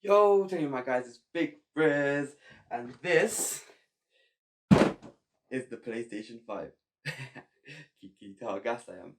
Yo, tell you my guys, it's Big RIZz, and this is the PlayStation 5. Can you tell how gassed I am?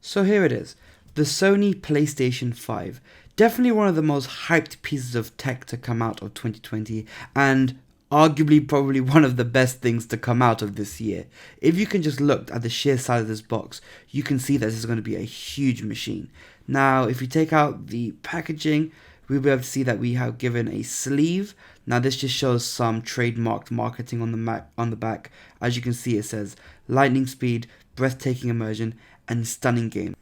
So here it is, the Sony PlayStation 5. Definitely one of the most hyped pieces of tech to come out of 2020, and arguably probably one of the best things to come out of this year. If you can just look at the sheer size of this box, you can see that this is going to be a huge machine. Now, if you take out the packaging, we'll be able to see that we have given a sleeve. Now this just shows some trademarked marketing on the back. As you can see, it says lightning speed, breathtaking immersion, and stunning game.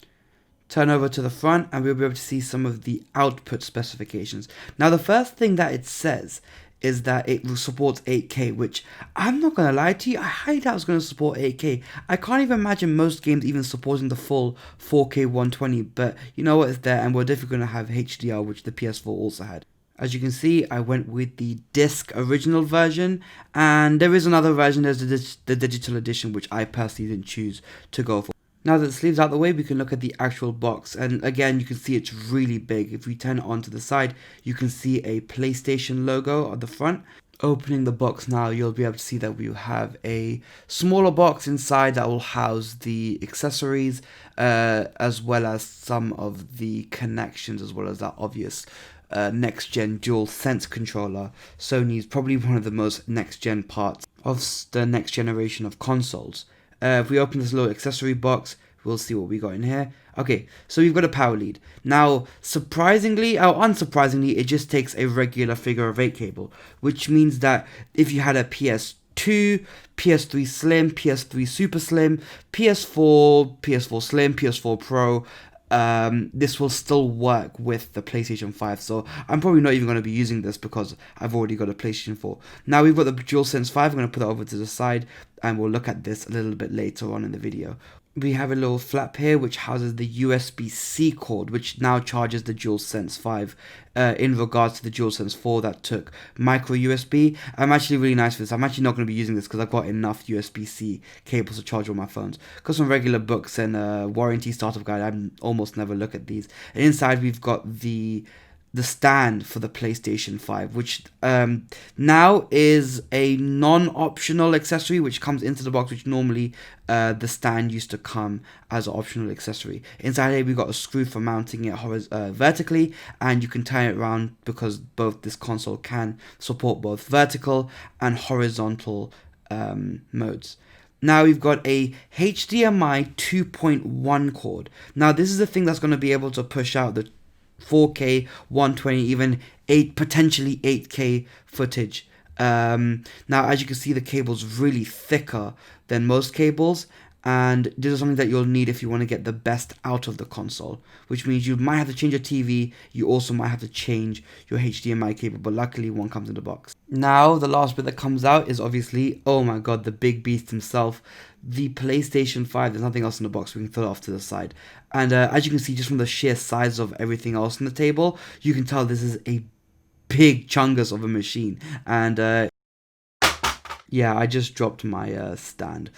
Turn over to the front and we'll be able to see some of the output specifications. Now the first thing that it says is that it supports 8K, which I'm not going to lie to you, I highly doubt it's going to support 8K. I can't even imagine most games even supporting the full 4K 120, but you know what, it's there, and we're definitely going to have HDR, which the PS4 also had. As you can see, I went with the disc original version, and there is another version, there's the digital edition, which I personally didn't choose to go for. Now that the sleeve's out the way, we can look at the actual box, and again you can see it's really big. If we turn it on to the side, you can see a PlayStation logo at the front. Opening the box now, you'll be able to see that we have a smaller box inside that will house the accessories, as well as some of the connections, as well as that obvious next-gen dual sense controller. Sony's probably one of the most next-gen parts of the next generation of consoles. If we open this little accessory box, we'll see what we got in here. Okay, so we've got a power lead. Now, surprisingly, or unsurprisingly, it just takes a regular figure of 8 cable, which means that if you had a PS2, PS3 Slim, PS3 Super Slim, PS4, PS4 Slim, PS4 Pro, this will still work with the PlayStation 5. So I'm probably not even going to be using this because I've already got a PlayStation 4. Now we've got the DualSense 5. I'm going to put that over to the side and we'll look at this a little bit later on in the video. We have a little flap here which houses the USB-C cord, which now charges the DualSense 5 in regards to the DualSense 4 that took micro USB. I'm actually really nice for this. I'm actually not going to be using this because I've got enough USB-C cables to charge all my phones. Because from regular books and warranty startup guide, I almost never look at these. And inside we've got the stand for the PlayStation 5, which now is a non-optional accessory which comes into the box, which normally the stand used to come as an optional accessory. Inside here we've got a screw for mounting it vertically, and you can turn it around because both this console can support both vertical and horizontal modes. Now we've got a HDMI 2.1 cord. Now this is the thing that's going to be able to push out the 4K, 120, even potentially 8K footage. Now, as you can see, the cable's really thicker than most cables, and this is something that you'll need if you want to get the best out of the console, which means you might have to change your TV, you also might have to change your HDMI cable, but luckily one comes in the box. Now, the last bit that comes out is obviously, oh my god, the big beast himself, the PlayStation 5. There's nothing else in the box, we can throw it off to the side. And as you can see, just from the sheer size of everything else on the table, you can tell this is a big chungus of a machine. And yeah, I just dropped my stand.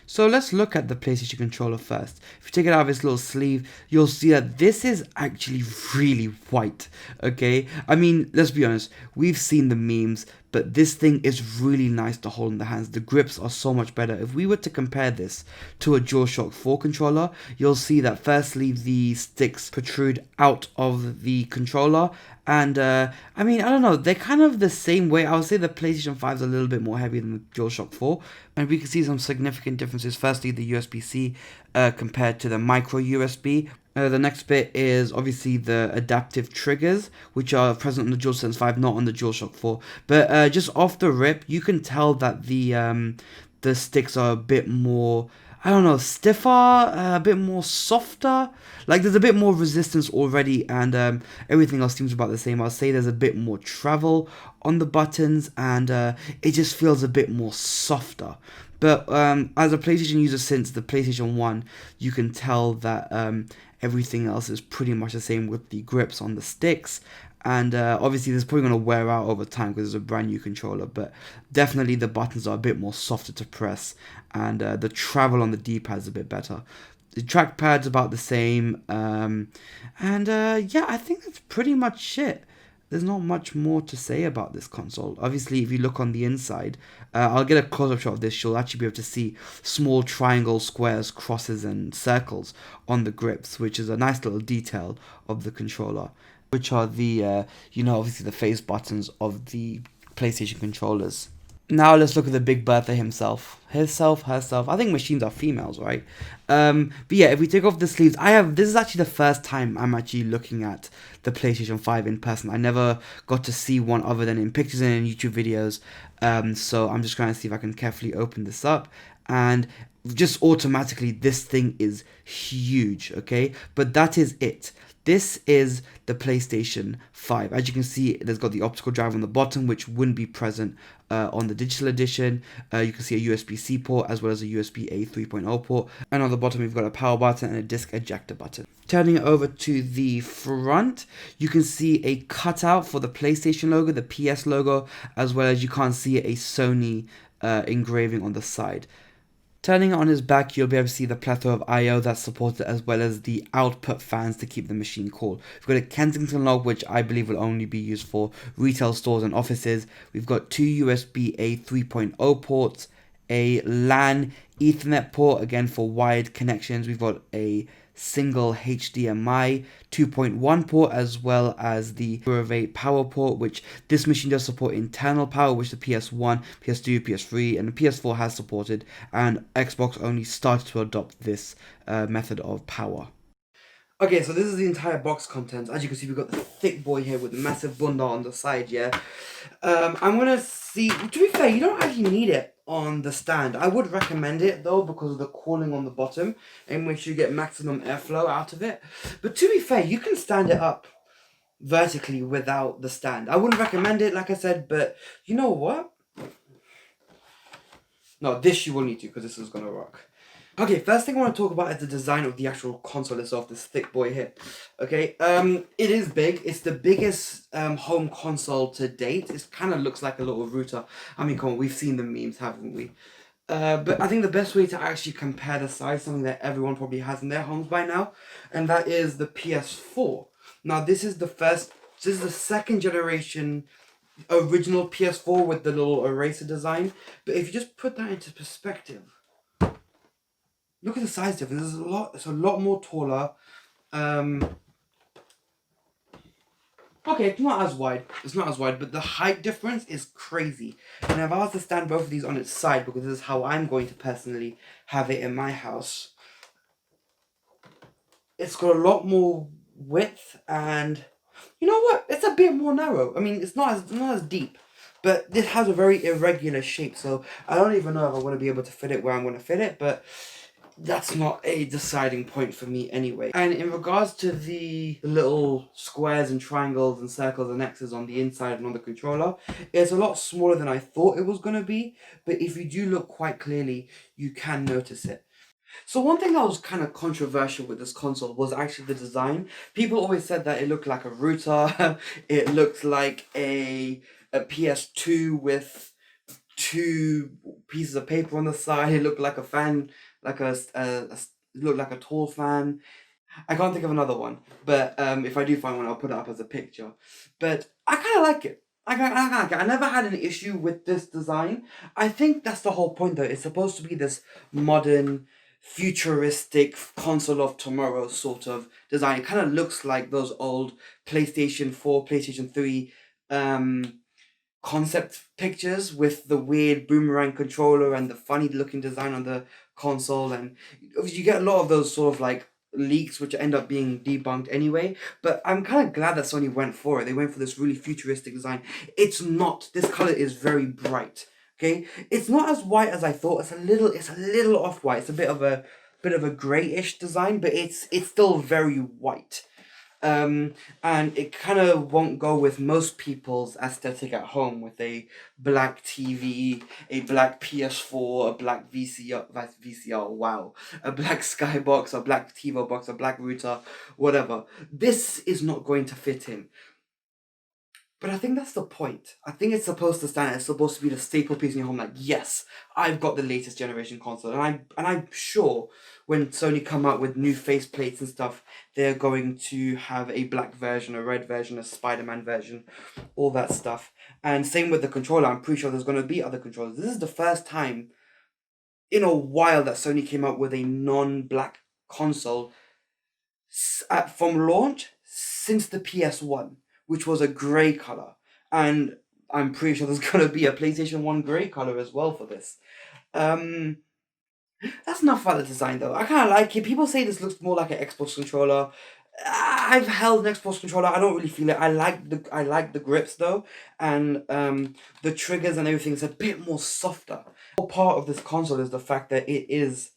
So let's look at the PlayStation controller first. If you take it out of its little sleeve, you'll see that this is actually really white, okay? I mean, let's be honest, we've seen the memes, but this thing is really nice to hold in the hands. The grips are so much better. If we were to compare this to a DualShock 4 controller, you'll see that firstly the sticks protrude out of the controller, and I mean, I don't know, they're kind of the same way. I would say the PlayStation 5 is a little bit more heavy than the DualShock 4, and we can see some significant differences. Firstly, the USB-C compared to the micro USB. The next bit is obviously the adaptive triggers, which are present on the DualSense 5, not on the DualShock 4. But just off the rip, you can tell that the sticks are a bit more, I don't know, stiffer, a bit more softer. Like there's a bit more resistance already, and everything else seems about the same. I'll say there's a bit more travel on the buttons, and it just feels a bit more softer. But as a PlayStation user since the PlayStation 1, you can tell that Everything else is pretty much the same with the grips on the sticks. And obviously this is probably going to wear out over time because it's a brand new controller, but definitely the buttons are a bit more softer to press, and the travel on the D-pad is a bit better. The trackpad's about the same, and yeah, I think that's pretty much it. There's not much more to say about this console. Obviously, if you look on the inside, I'll get a close-up shot of this. You'll actually be able to see small triangles, squares, crosses, and circles on the grips, which is a nice little detail of the controller, which are the, obviously the face buttons of the PlayStation controllers. Now let's look at the Big Bertha himself. Herself. I think machines are females, right? But yeah, if we take off the sleeves, this is actually the first time I'm actually looking at the PlayStation 5 in person. I never got to see one other than in pictures and in YouTube videos. So I'm just trying to see if I can carefully open this up. And just automatically, this thing is huge, okay? But that is it. This is the PlayStation 5. As you can see, there's got the optical drive on the bottom, which wouldn't be present on the digital edition. You can see a USB-C port as well as a USB-A 3.0 port. And on the bottom, we've got a power button and a disc ejector button. Turning it over to the front, you can see a cutout for the PlayStation logo, the PS logo, as well as you can't see a Sony engraving on the side. Turning it on his back, you'll be able to see the plethora of I/O that's supported, as well as the output fans to keep the machine cool. We've got a Kensington lock, which I believe will only be used for retail stores and offices. We've got two USB-A 3.0 ports, a LAN Ethernet port, again for wired connections. We've got a single HDMI 2.1 port, as well as the Purivate power port, which this machine does support internal power, which the PS1, PS2, PS3 and the PS4 has supported, and Xbox only started to adopt this method of power. Okay, so this is the entire box contents. As you can see, we've got the thick boy here with the massive bunda on the side, yeah? I'm gonna see, to be fair, you don't actually need it on the stand. I would recommend it, though, because of the cooling on the bottom, and make sure you get maximum airflow out of it. But to be fair, you can stand it up vertically without the stand. I wouldn't recommend it, like I said, but you know what? No, this you will need to, because this is gonna rock. Okay, first thing I want to talk about is the design of the actual console itself, this thick boy here. Okay, it is big. It's the biggest home console to date. It kind of looks like a little router. I mean, come on, we've seen the memes, haven't we? But I think the best way to actually compare the size, something that everyone probably has in their homes by now, and that is the PS4. Now, this is the second generation original PS4 with the little eraser design. But if you just put that into perspective, look at the size difference. It's a lot more taller. Okay, it's not as wide. But the height difference is crazy. And if I was to stand both of these on its side, because this is how I'm going to personally have it in my house, it's got a lot more width, and you know what? It's a bit more narrow. I mean, it's not as deep, but this has a very irregular shape. So I don't even know if I'm going to be able to fit it where I'm going to fit it, but that's not a deciding point for me anyway. And in regards to the little squares and triangles and circles and X's on the inside and on the controller, it's a lot smaller than I thought it was going to be. But if you do look quite clearly, you can notice it. So one thing that was kind of controversial with this console was actually the design. People always said that it looked like a router. It looked like a PS2 with two pieces of paper on the side. It looked like a fan, like it looked like a tall fan. I can't think of another one, but if I do find one, I'll put it up as a picture. But I kind of like it. I like it. I never had an issue with this design. I think that's the whole point, though. It's supposed to be this modern, futuristic console of tomorrow sort of design. It kind of looks like those old PlayStation 4, PlayStation 3 concept pictures with the weird boomerang controller and the funny looking design on the console, and you get a lot of those sort of like leaks which end up being debunked anyway. But I'm kind of glad that Sony went for it. They went for this really futuristic design. It's not, this color is very bright. Okay, it's not as white as I thought. It's a little off white. It's a bit of a grayish design, but it's still very white. And it kind of won't go with most people's aesthetic at home with a black TV, a black PS4, a black VCR, wow, a black skybox, a black TiVo box, a black router, whatever. This is not going to fit in. But I think that's the point. I think it's supposed to stand. It's supposed to be the staple piece in your home. Like, yes, I've got the latest generation console, and I'm sure when Sony come out with new faceplates and stuff, they're going to have a black version, a red version, a Spider-Man version, all that stuff. And same with the controller. I'm pretty sure there's going to be other controllers. This is the first time in a while that Sony came out with a non-black console from launch since the PS1, which was a grey color, and I'm pretty sure there's gonna be a PlayStation 1 grey color as well for this. Um, that's enough about the design though. I kind of like it. People say this looks more like an Xbox controller. I've held an Xbox controller. I don't really feel it. I like the grips though, and the triggers and everything is a bit more softer. Part of this console is the fact that it is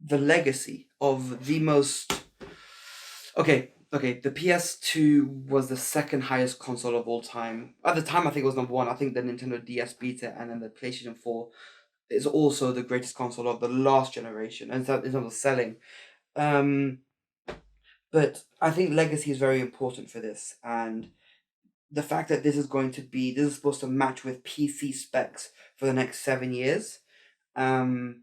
the legacy of the most. Okay. The PS2 was the second highest console of all time. At the time, I think it was number one. I think the Nintendo DS beat it, and then the PlayStation 4 is also the greatest console of the last generation, and in terms of selling. Um, but I think legacy is very important for this, and the fact that this is supposed to match with PC specs for the next 7 years. Um,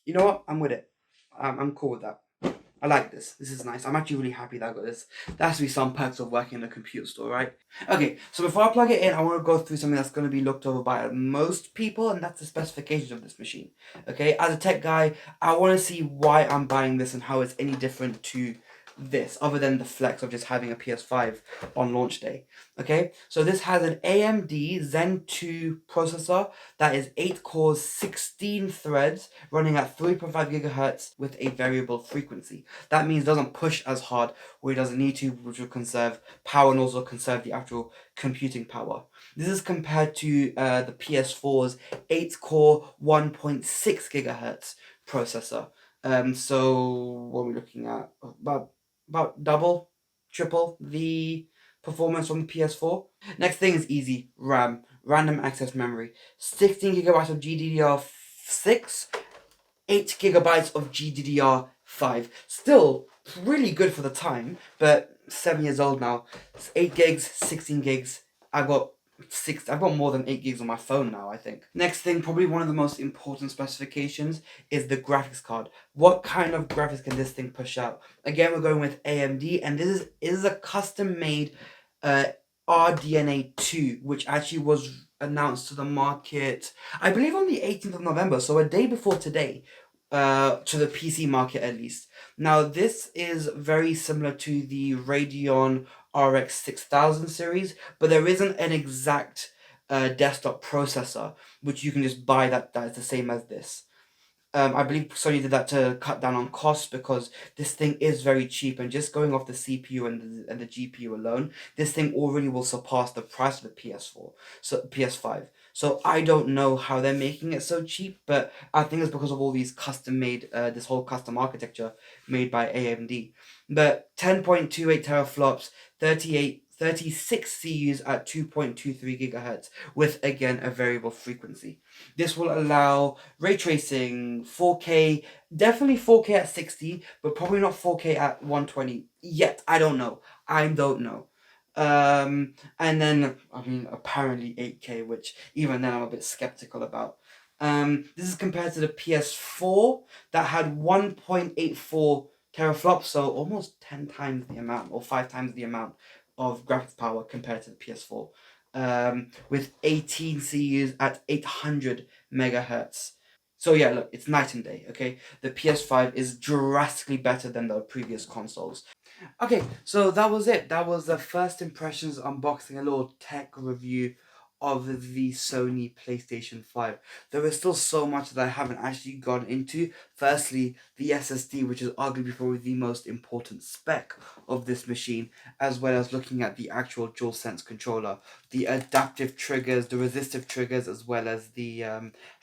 you know what? I'm with it. I'm cool with that. I like this. This is nice. I'm actually really happy that I got this. There has to be some perks of working in a computer store, right? Okay, so before I plug it in, I want to go through something that's going to be looked over by most people, and that's the specifications of this machine. Okay, as a tech guy, I want to see why I'm buying this and how it's any different to this, other than the flex of just having a PS5 on launch day. Okay, so this has an AMD Zen 2 processor that is 8 cores, 16 threads, running at 3.5 gigahertz with a variable frequency. That means it doesn't push as hard where it doesn't need to, which will conserve power and also conserve the actual computing power. This is compared to the PS4's 8 core 1.6 gigahertz processor. So what are we looking at? About double, triple the performance from the PS4. Next thing is easy RAM, random access memory, 16 gigabytes of GDDR6, 8 gigabytes of GDDR5. Still really good for the time, but 7 years old now. It's 8 gigs, 16 gigs. I've got more than 8 gigs on my phone now, I think. Next thing, probably one of the most important specifications is the graphics card. What kind of graphics can this thing push out? Again, we're going with AMD, and this is a custom made uh, RDNA 2, which actually was announced to the market, I believe, on the 18th of November, so a day before today, to the PC market at least. Now, this is very similar to the Radeon RX 6000 series, but there isn't an exact desktop processor which you can just buy that is the same as this. I believe Sony did that to cut down on costs because this thing is very cheap, and just going off the CPU and the GPU alone, this thing already will surpass the price of the PS4, so PS5. So I don't know how they're making it so cheap, but I think it's because of all these custom made, this whole custom architecture made by AMD. But 10.28 teraflops, 36 CUs at 2.23 gigahertz with again a variable frequency. This will allow ray tracing, 4K, definitely 4K at 60, but probably not 4K at 120 yet. I don't know. I don't know. And then, I mean, apparently 8K, which even then I'm a bit skeptical about. This is compared to the PS4 that had 1.84 teraflops, so almost 10 times the amount, or 5 times the amount of graphics power compared to the PS4, with 18 CUs at 800 megahertz. So yeah, look, it's night and day, okay? The PS5 is drastically better than the previous consoles. Okay, so that was it. That was the first impressions unboxing, a little tech review of the Sony PlayStation 5. There is still so much that I haven't actually gone into. Firstly, the SSD, which is arguably probably the most important spec of this machine, as well as looking at the actual DualSense controller, the adaptive triggers, the resistive triggers, as well as the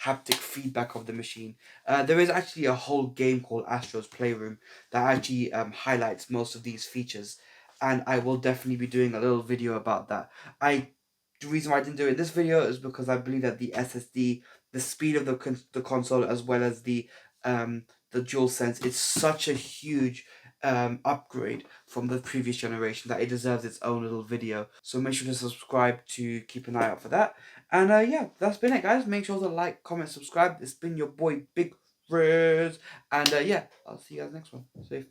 haptic feedback of the machine. There is actually a whole game called Astro's Playroom that actually highlights most of these features. and I will definitely be doing a little video about that. The reason why I didn't do it in this video is because I believe that the SSD, the speed of the console, as well as the DualSense, it's such a huge upgrade from the previous generation that it deserves its own little video. So make sure to subscribe to keep an eye out for that. And yeah, that's been it, guys. Make sure to like, comment, subscribe. It's been your boy Big RIZz, and yeah, I'll see you guys next one. Safe.